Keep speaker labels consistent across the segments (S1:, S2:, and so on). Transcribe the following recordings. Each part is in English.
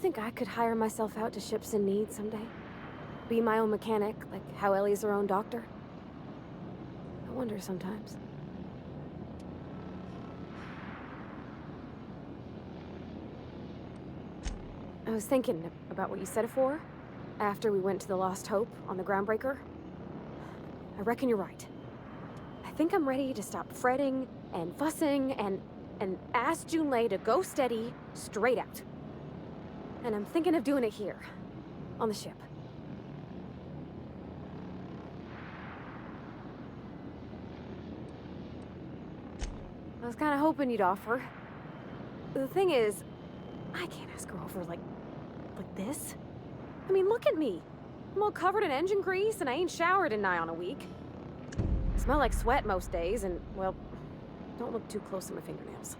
S1: think I could hire myself out to ships in need someday? Be my own mechanic, like how Ellie's her own doctor? I wonder sometimes. I was thinking about what you said before, after we went to the Lost Hope on the Groundbreaker. I reckon you're right. I think I'm ready to stop fretting and fussing and ask Junlei to go steady, straight out. And I'm thinking of doing it here, on the ship. I was kind of hoping you'd offer. The thing is, I can't ask her over like this. I mean, look at me. I'm all covered in engine grease and I ain't showered in nigh on a week. I smell like sweat most days and, well, don't look too close to my fingernails.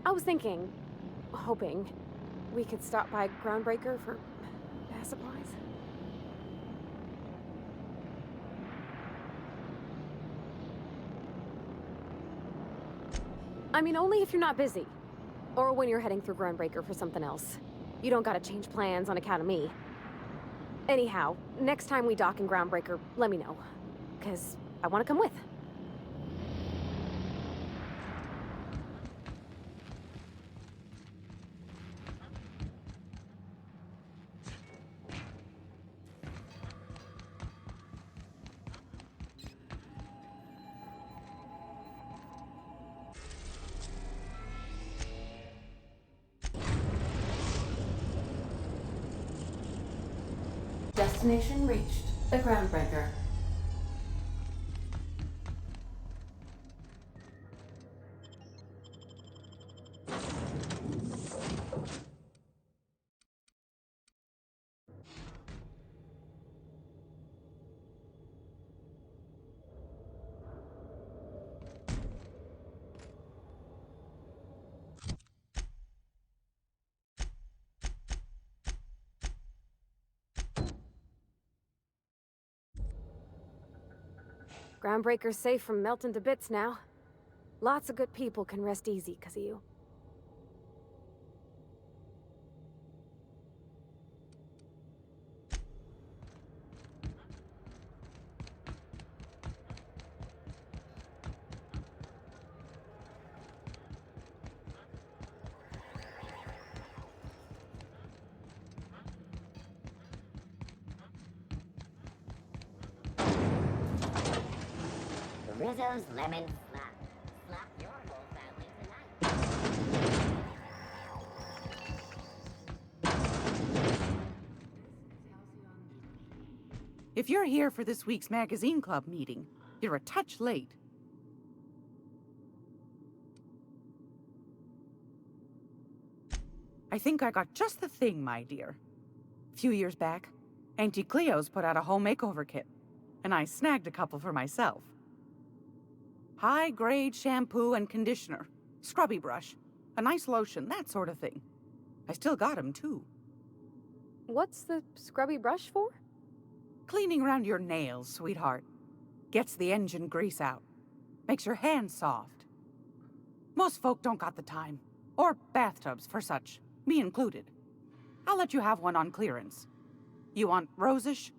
S1: I was thinking, hoping, we could stop by Groundbreaker for bath supplies. I mean, only if you're not busy. Or when you're heading through Groundbreaker for something else. You don't gotta change plans on account of me. Anyhow, next time we dock in Groundbreaker, let me know. 'Cause I wanna come with.
S2: Destination reached. The Groundbreaker.
S1: Groundbreaker's safe from melting to bits now. Lots of good people can rest easy 'cause of you.
S3: Rizzo's lemon slap. Slap your whole family tonight.
S4: If you're here for this week's magazine club meeting, you're a touch late. I think I got just the thing, my dear. A few years back, Auntie Cleo's put out a home makeover kit, and I snagged a couple for myself. High-grade shampoo and conditioner, scrubby brush, a nice lotion, that sort of thing. I still got 'em, too.
S1: What's the scrubby brush for?
S4: Cleaning around your nails, sweetheart. Gets the engine grease out. Makes your hands soft. Most folk don't got the time. Or bathtubs for such, me included. I'll let you have one on clearance. You want rosish,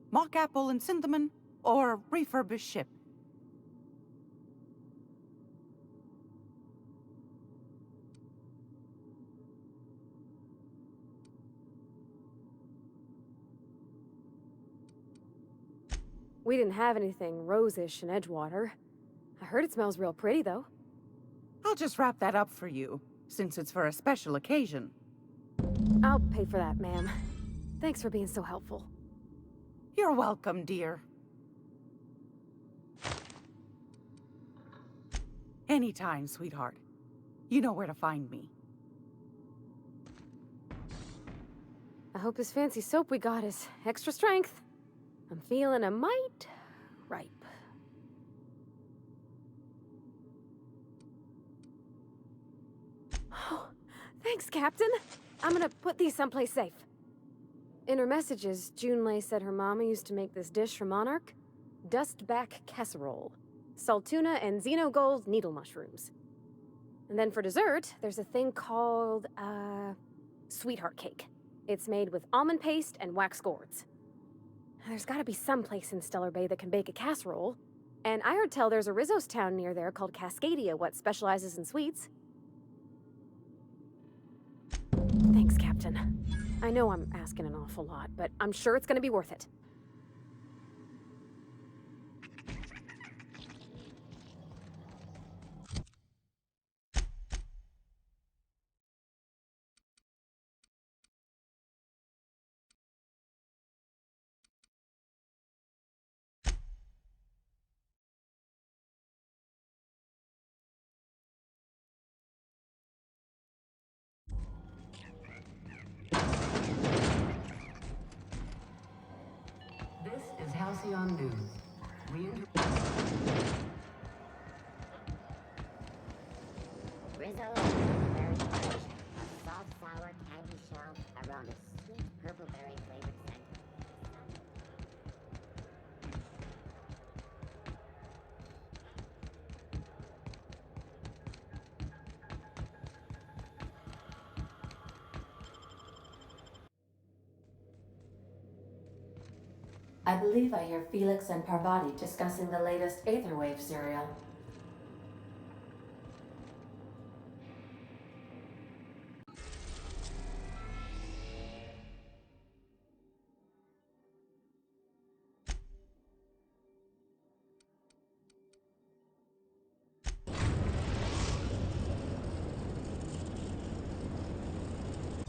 S4: mock apple and cinnamon, or refurbished ship?
S1: We didn't have anything rosish in Edgewater. I heard it smells real pretty, though.
S4: I'll just wrap that up for you, since it's for a special occasion.
S1: I'll pay for that, ma'am. Thanks for being so helpful.
S4: You're welcome, dear. Anytime, sweetheart. You know where to find me.
S1: I hope this fancy soap we got is extra strength. I'm feeling a mite ripe. Oh, thanks, Captain. I'm gonna put these someplace safe. In her messages, Junlei said her mama used to make this dish for Monarch. Dustback casserole. Salt tuna and xenogold needle mushrooms. And then for dessert, there's a thing called, sweetheart cake. It's made with almond paste and wax gourds. There's gotta be some place in Stellar Bay that can bake a casserole. And I heard tell there's a Rizzo's town near there called Cascadia what specializes in sweets. Thanks, Captain. I know I'm asking an awful lot, but I'm sure it's gonna be worth it.
S5: This is Halcyon News.
S3: Rizzo berry punch, a soft sour candy shell around a sweet purple berry flavored center.
S2: I believe I hear Felix and Parvati discussing the latest Aetherwave serial.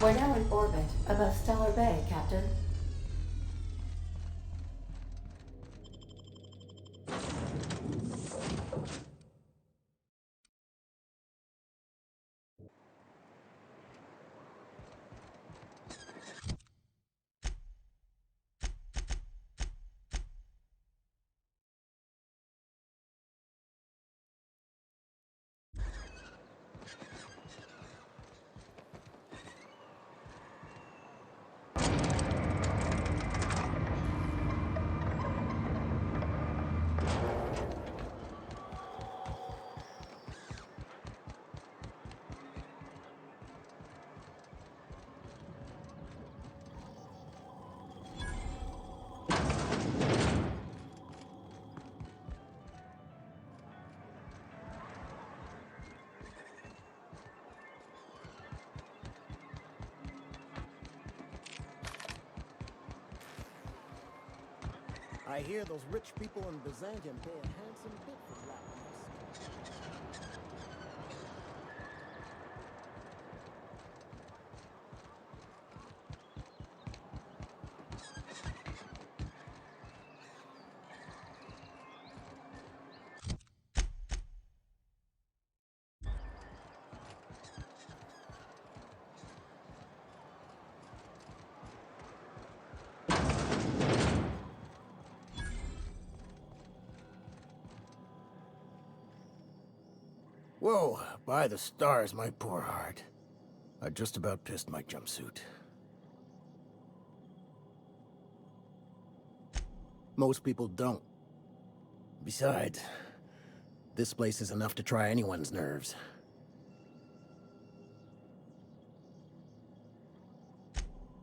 S2: We're now in orbit above Stellar Bay, Captain.
S6: I hear those rich people in Byzantium pay a handsome bit for black mist. Whoa, by the stars, my poor heart. I just about pissed my jumpsuit. Most people don't. Besides, this place is enough to try anyone's nerves.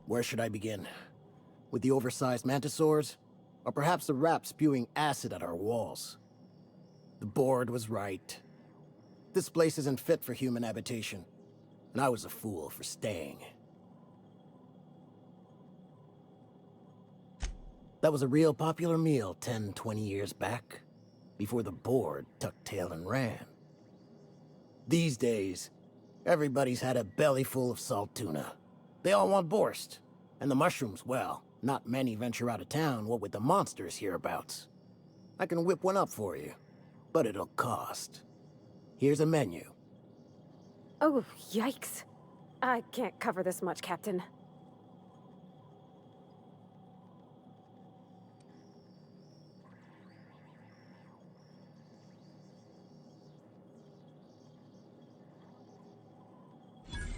S6: Where should I begin? With the oversized mantisaurs? Or perhaps the rap spewing acid at our walls? The board was right. This place isn't fit for human habitation, and I was a fool for staying. That was a real popular meal 10, 20 years back, before the board tucked tail and ran. These days, everybody's had a belly full of salt tuna. They all want borscht, and the mushrooms, well, not many venture out of town, what with the monsters hereabouts. I can whip one up for you, but it'll cost. Here's a menu.
S1: Oh, yikes. I can't cover this much, Captain.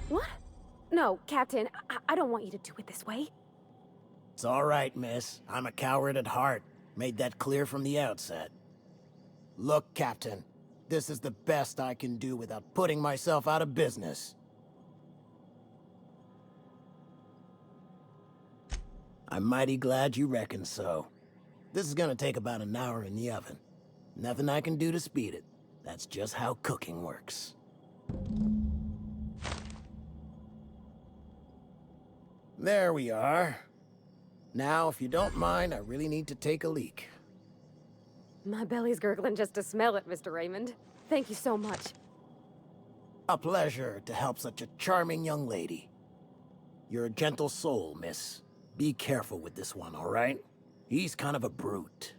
S1: What? No, Captain, I don't want you to do it this way.
S6: It's all right, miss. I'm a coward at heart. Made that clear from the outset. Look, Captain. This is the best I can do without putting myself out of business. I'm mighty glad you reckon so. This is gonna take about an hour in the oven. Nothing I can do to speed it. That's just how cooking works. There we are. Now, if you don't mind, I really need to take a leak.
S1: My belly's gurgling just to smell it, Mr. Raymond. Thank you so much.
S6: A pleasure to help such a charming young lady. You're a gentle soul, miss. Be careful with this one, all right? He's kind of a brute.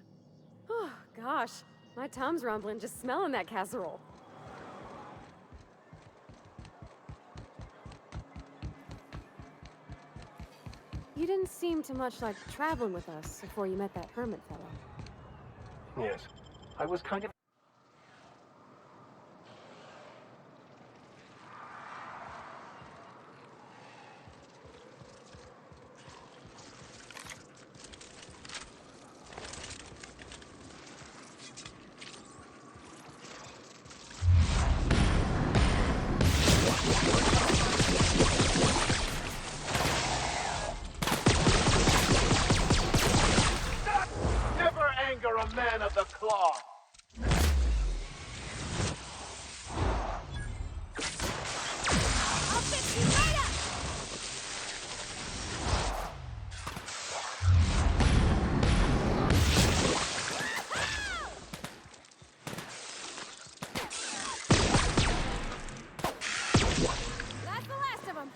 S1: Oh, gosh. My tum's rumbling just smelling that casserole. You didn't seem too much like traveling with us before you met that hermit fellow.
S7: Yes. I was kind of... Never anger a man of the cloth!
S1: I'll fix you right up! That's the last of them.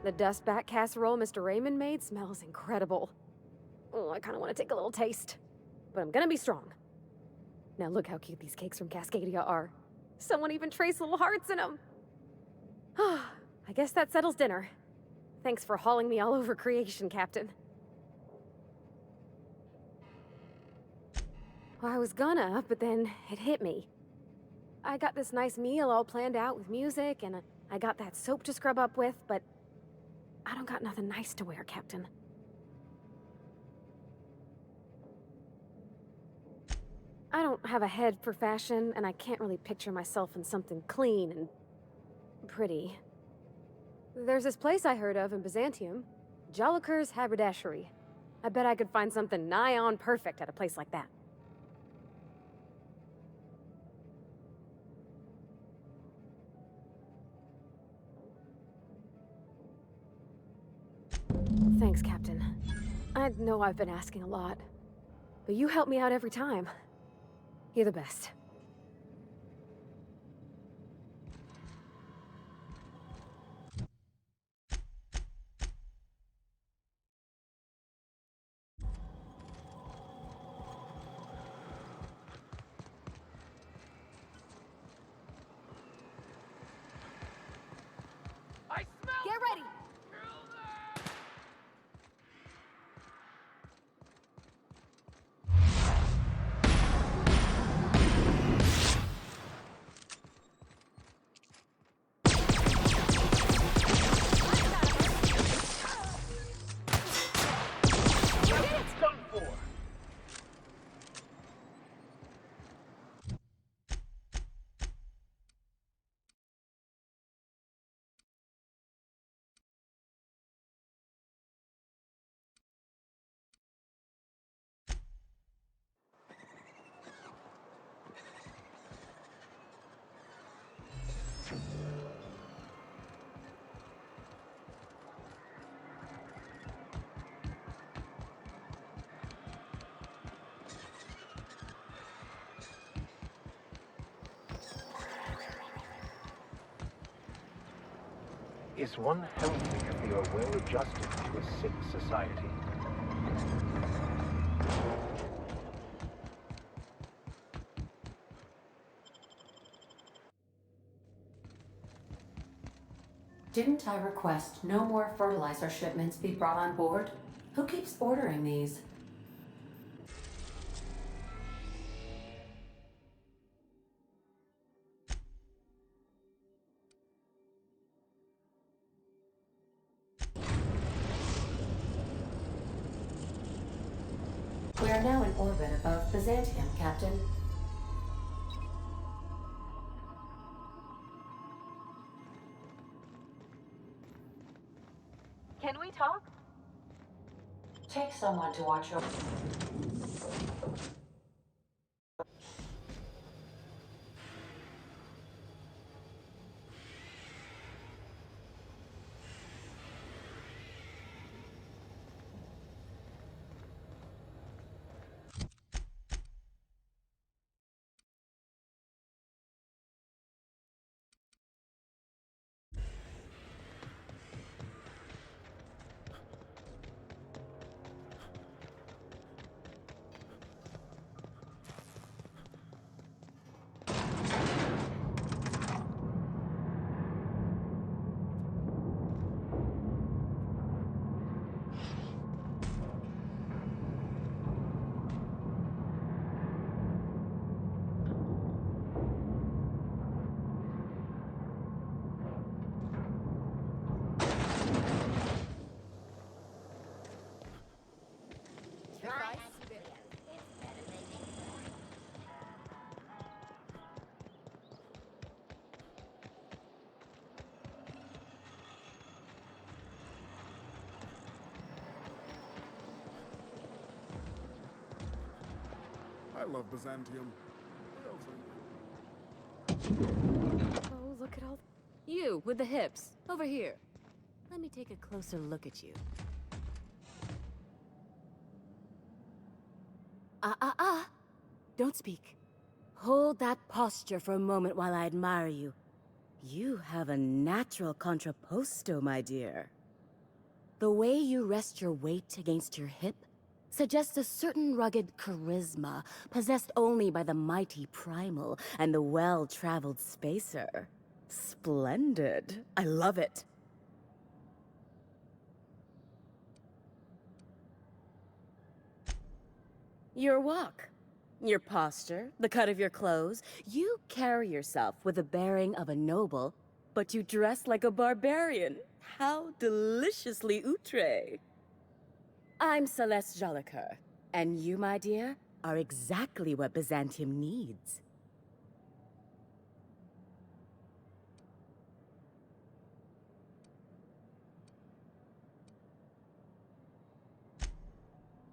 S1: The dustback casserole Mr. Raymond made smells incredible. Oh, I kind of want to take a little taste. But I'm gonna be strong. Now look how cute these cakes from Cascadia are. Someone even traced little hearts in them. I guess that settles dinner. Thanks for hauling me all over creation, Captain. Well, I was gonna, but then it hit me. I got this nice meal all planned out with music, and I got that soap to scrub up with, but I don't got nothing nice to wear, Captain. I don't have a head for fashion, and I can't really picture myself in something clean and pretty. There's this place I heard of in Byzantium, Joliker's Haberdashery. I bet I could find something nigh on perfect at a place like that. Thanks, Captain. I know I've been asking a lot, but you help me out every time. You're the best.
S7: I smell.
S1: Get ready!
S7: Done for. Is one healthy if they are well adjusted to a sick society?
S2: Didn't I request no more fertilizer shipments be brought on board? Who keeps ordering these? We are now in orbit above Byzantium, Captain.
S1: Can we talk?
S2: Take someone to watch your...
S8: I love Byzantium.
S1: Oh, look at all...
S9: You, with the hips. Over here. Let me take a closer look at you. Don't speak. Hold that posture for a moment while I admire you. You have a natural contrapposto, my dear. The way you rest your weight against your hip suggests a certain rugged charisma possessed only by the mighty primal and the well-traveled spacer. Splendid. I love it. Your walk, your posture, the cut of your clothes. You carry yourself with the bearing of a noble, but you dress like a barbarian. How deliciously outre. I'm Celeste Jolicoeur, and you, my dear, are exactly what Byzantium needs.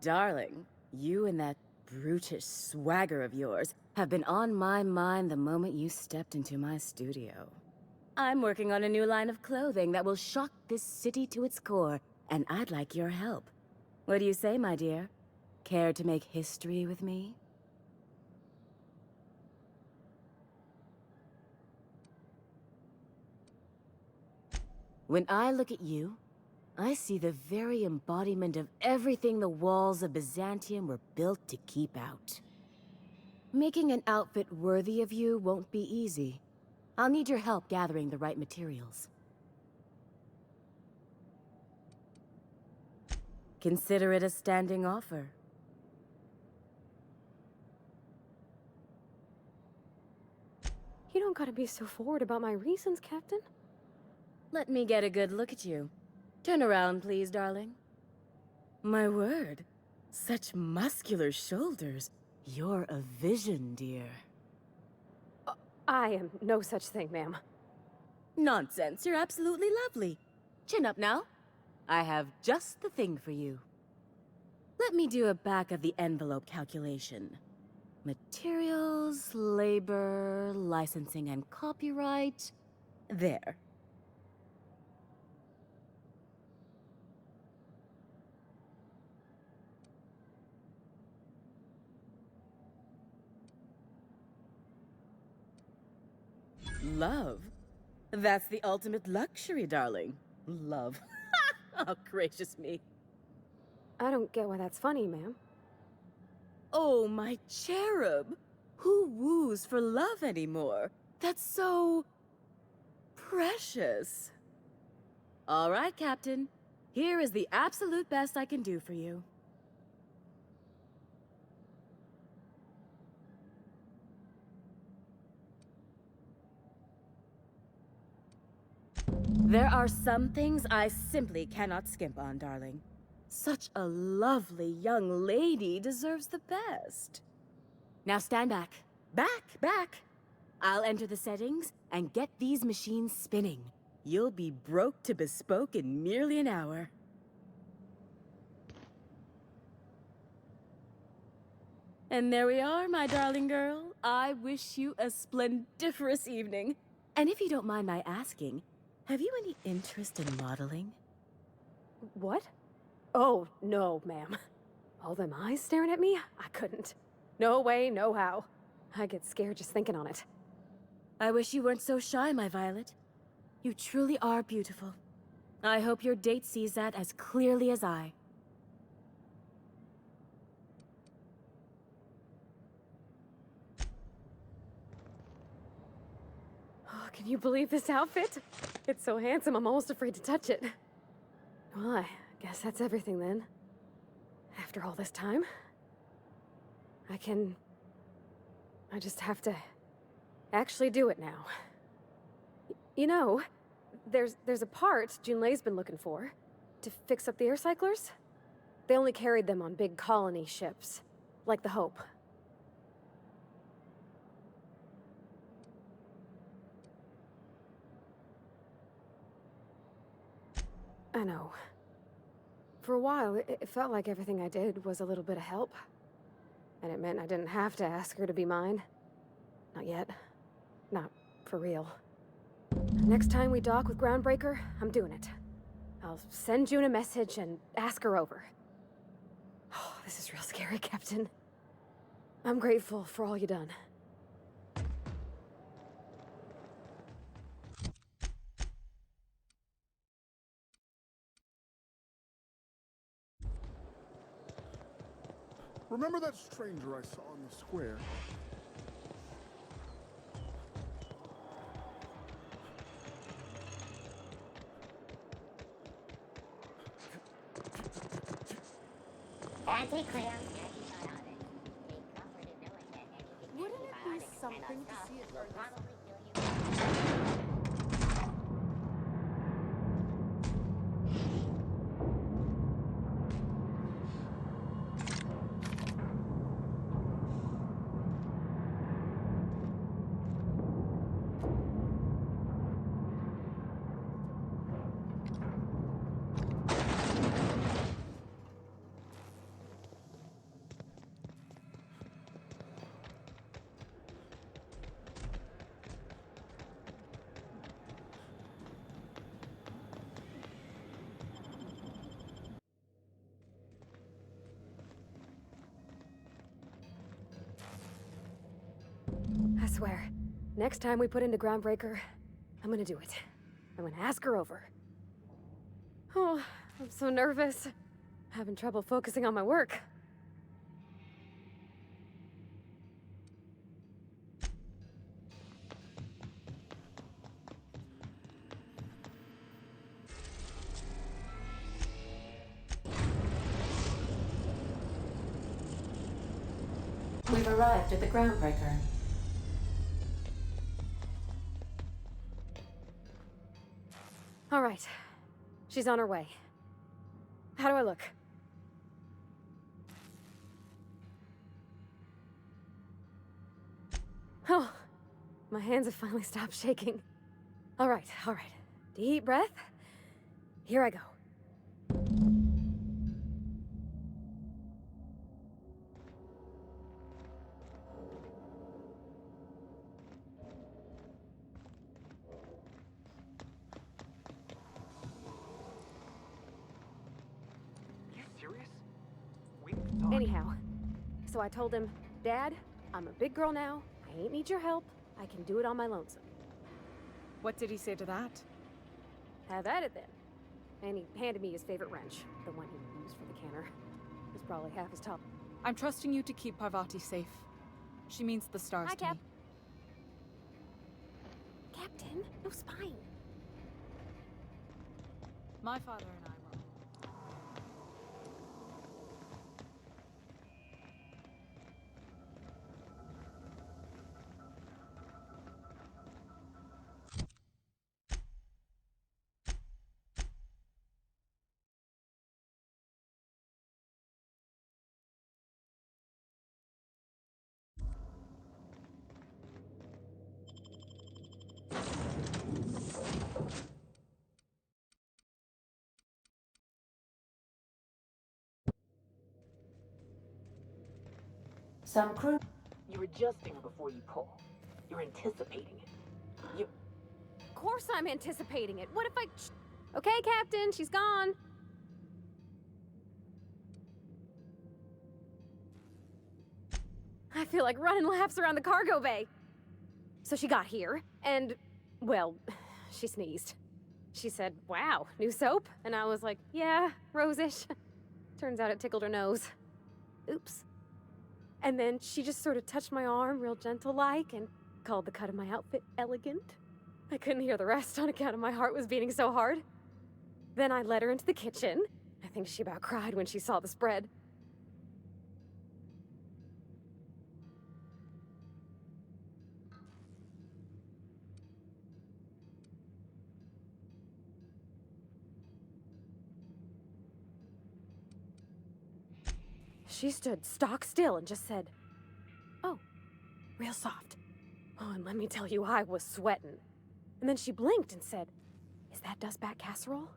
S9: Darling, you and that brutish swagger of yours have been on my mind the moment you stepped into my studio. I'm working on a new line of clothing that will shock this city to its core, and I'd like your help. What do you say, my dear? Care to make history with me? When I look at you, I see the very embodiment of everything the walls of Byzantium were built to keep out. Making an outfit worthy of you won't be easy. I'll need your help gathering the right materials. Consider it a standing offer.
S1: You don't gotta be so forward about my reasons, Captain.
S9: Let me get a good look at you. Turn around, please, darling. My word, such muscular shoulders. You're a vision, dear.
S1: I am no such thing, ma'am.
S9: Nonsense, you're absolutely lovely. Chin up now. I have just the thing for you. Let me do a back-of-the-envelope calculation. Materials, labor, licensing and copyright. There. Love? That's the ultimate luxury, darling. Love. Oh, gracious me.
S1: I don't get why that's funny, ma'am.
S9: Oh, my cherub. Who woos for love anymore? That's so... precious. All right, Captain. Here is the absolute best I can do for you. There are some things I simply cannot skimp on, darling. Such a lovely young lady deserves the best. Now stand back. Back! I'll enter the settings and get these machines spinning. You'll be broke to bespoke in merely an hour. And there we are, my darling girl. I wish you a splendiferous evening. And if you don't mind my asking, have you any interest in modeling?
S1: What? Oh, no, ma'am. All them eyes staring at me? I couldn't. No way, no how. I get scared just thinking on it.
S9: I wish you weren't so shy, my Violet. You truly are beautiful. I hope your date sees that as clearly as I.
S1: Oh, can you believe this outfit? It's so handsome, I'm almost afraid to touch it. Well, I guess that's everything then. After all this time, I just have to actually do it now. You know, there's a part Junlei's been looking for to fix up the air cyclers. They only carried them on big colony ships, like the Hope. I know. For a while, it felt like everything I did was a little bit of help. And it meant I didn't have to ask her to be mine. Not yet. Not for real. Next time we dock with Groundbreaker, I'm doing it. I'll send June a message and ask her over. Oh, this is real scary, Captain. I'm grateful for all you done.
S8: Remember that stranger I saw in the square?
S3: Anti-clear, antibiotic. Take comfort in knowing that anything
S1: Wouldn't it be
S3: antibiotics
S1: something
S3: cannot
S1: to
S3: stop
S1: see if
S3: will
S1: Earth-
S3: probably kill you. I swear, next time we put into Groundbreaker, I'm gonna do it. I'm gonna ask her over. Oh, I'm so nervous. Having trouble focusing on my work.
S2: We've arrived at the Groundbreaker.
S1: All right. She's on her way. How do I look? Oh, my hands have finally stopped shaking. All right, all right. Deep breath. Here I go.
S7: You serious? We can talk.
S1: Anyhow, so I told him, Dad, I'm a big girl now. I ain't need your help. I can do it on my lonesome.
S4: What did he say to that?
S1: Have at it then. And he handed me his favorite wrench, the one he used for the canner. It was probably half as tall.
S10: I'm trusting you to keep Parvati safe. She means the stars
S1: Hi,
S10: to me.
S1: Cap. Captain, no spine.
S10: My father and I will.
S2: Some crew.
S11: You're adjusting before you pull. You're anticipating it.
S1: Of course I'm anticipating it. What if I... Okay, Captain, she's gone. I feel like running laps around the cargo bay. So she got here, and, well, she sneezed. She said, wow, new soap? And I was like, yeah, rosish. Turns out it tickled her nose. Oops. And then she just sort of touched my arm real gentle-like and called the cut of my outfit elegant. I couldn't hear the rest on account of my heart was beating so hard. Then I led her into the kitchen. I think she about cried when she saw the spread. She stood stock still and just said, oh, real soft. Oh, and let me tell you, I was sweating. And then she blinked and said, is that dustback casserole?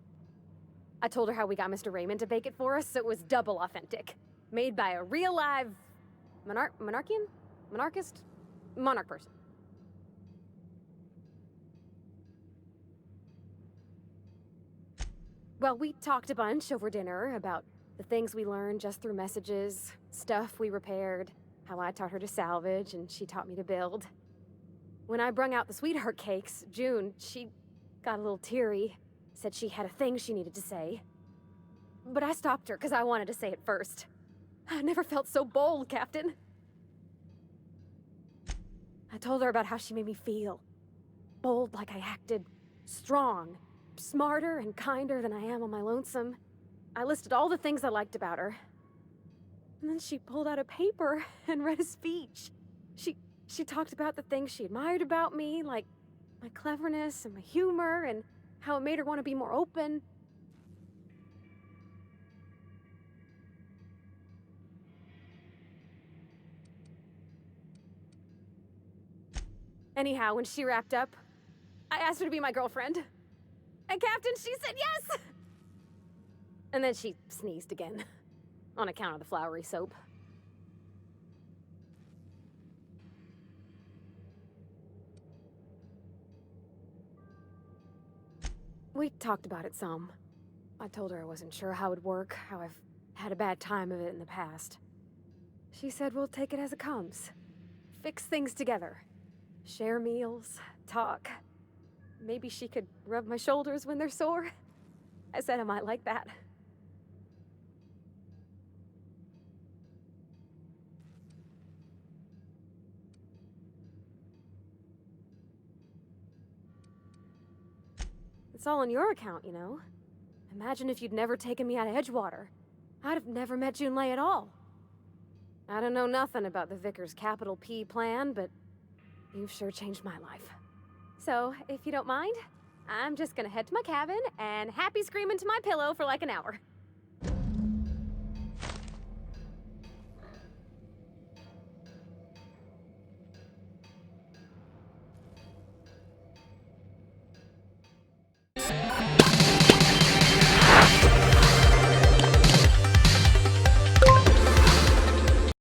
S1: I told her how we got Mr. Raymond to bake it for us, so it was double authentic. Made by a real live Monarch person. Well, we talked a bunch over dinner about the things we learned just through messages, stuff we repaired, how I taught her to salvage and she taught me to build. When I brung out the sweetheart cakes, June, she got a little teary, said she had a thing she needed to say. But I stopped her because I wanted to say it first.
S3: I never felt so bold, Captain. I told her about how she made me feel. Bold like I acted. Strong. Smarter and kinder than I am on my lonesome. I listed all the things I liked about her. And then she pulled out a paper and read a speech. She talked about the things she admired about me, like my cleverness and my humor, and how it made her want to be more open. Anyhow, when she wrapped up, I asked her to be my girlfriend. And Captain, she said yes! And then she sneezed again, on account of the flowery soap. We talked about it some. I told her I wasn't sure how it'd work, how I've had a bad time of it in the past. She said we'll take it as it comes. Fix things together. Share meals, talk. Maybe she could rub my shoulders when they're sore. I said I might like that. It's all on your account, you know? Imagine if you'd never taken me out of Edgewater. I'd have never met Junlei at all. I don't know nothing about the Vicar's capital P plan, but you've sure changed my life. So, if you don't mind, I'm just gonna head to my cabin and happy scream into my pillow for like an hour.